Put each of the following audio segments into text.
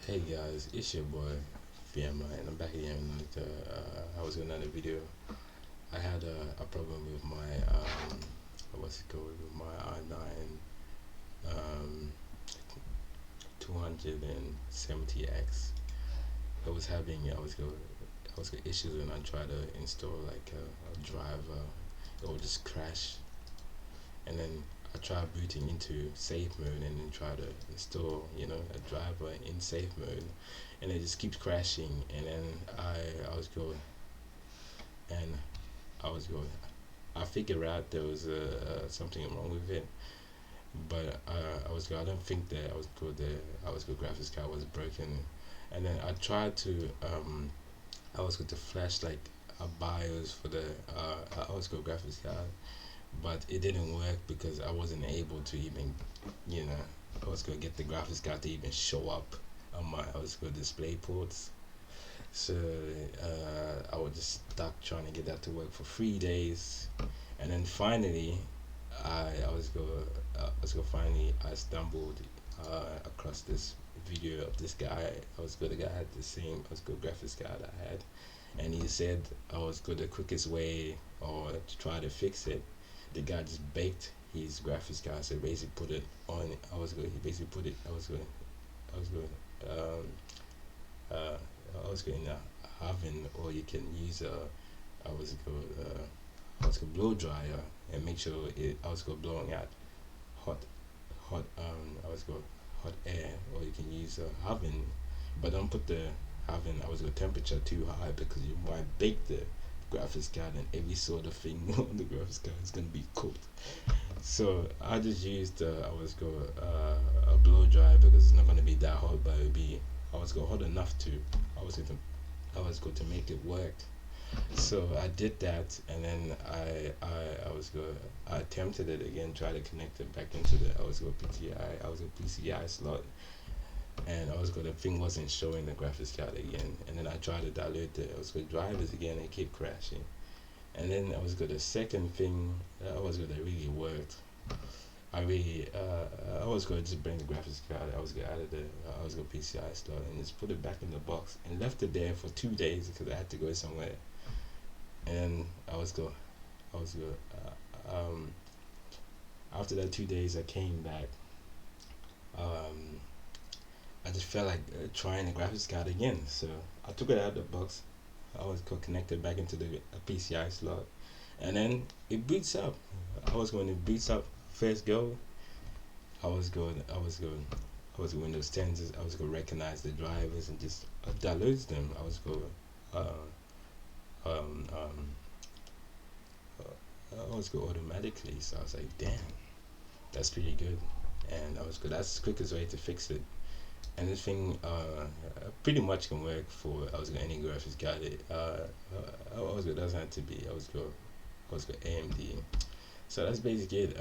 Hey guys, it's your boy VMI, and I'm back again with I was doing another video. I had a problem with my what's it called, with my i9 um 270X. I was got issues when I tried to install like a driver. It would just crash, and then I tried booting into safe mode and then try to install, a driver in safe mode, and it just keeps crashing. And then I was going, and I was going. I figured out there was something wrong with it, but I don't think that I was good graphics card was broken, and then I was going to flash like a BIOS for the I was good graphics card, but it didn't work because I wasn't able to even, you know, I was gonna get the graphics card to even show up on my I was gonna display ports. So I was just stuck trying to get that to work for 3 days, and then finally, I was gonna finally I stumbled across this video of this guy. The guy had the same I was good graphics card I had, and he said I was good the quickest way or to try to fix it. The guy just baked his graphics card, so basically put it on. He basically put it. I was going. Uh, I was going oven, or you can use I was going I was going blow dryer and make sure I was going blowing out hot I was going hot air, or you can use a oven, but don't put the oven I was going temperature too high because you might bake the graphics card, and every sort of thing on the graphics card is going to be cooked. So I just used a blow dryer because it's not going to be that hot, but it'll be I was going hot enough to I was going to I was going to make it work. So I did that, and then I was good. I attempted it again, try to connect it back into the I was go PTI I was a PCI slot, and I was good. The thing wasn't showing the graphics card again, and then I tried to download the I was good drivers again, and it kept crashing. And then I was good. The second thing I was good that really worked. I was going to just bring the graphics card. I was going out of the I was going PCI slot and just put it back in the box and left it there for 2 days because I had to go somewhere. And I was go. After that 2 days, I came back. Um, I just felt like trying the graphics card again, so I took it out of the box. I was connected back into the PCI slot, and then it boots up. I was going to boots up first go. I was going Windows 10. I was going to recognize the drivers and just download them. I was going um, um, I was go automatically. So I was like, damn, that's pretty good. And I was good. That's the quickest way to fix it. And this thing pretty much can work for I was good any graphics card. I was good. Doesn't have to be. I was good AMD. So that's basically it.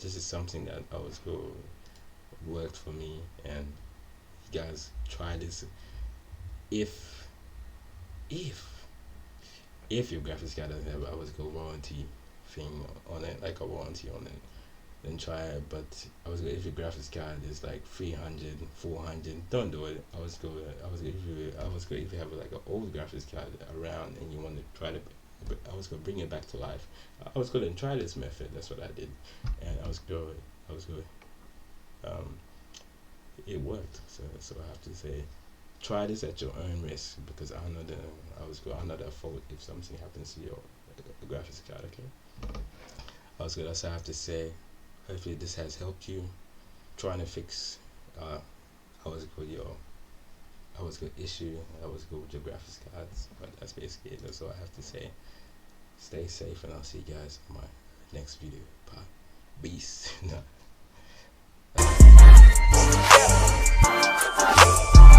This is something that I was good worked for me, and you guys try this if if if your graphics card doesn't have I was good warranty thing on it, like a warranty on it, then try it. But I was good if your graphics card is like 300, 400, don't do it. I was good if you have like an old graphics card around and you want to try to I was gonna bring it back to life. I was gonna try this method. That's what I did, and I was good. Um, it worked. So I have to say, try this at your own risk because I know the fault if something happens to your graphics card. Okay. I was good. That's all I have to say. Hopefully this has helped you trying to fix. I was good your I was good issue. I was good with your graphics cards. But that's basically it. That's all I have to say. Stay safe, and I'll see you guys in my next video. Bye. Peace.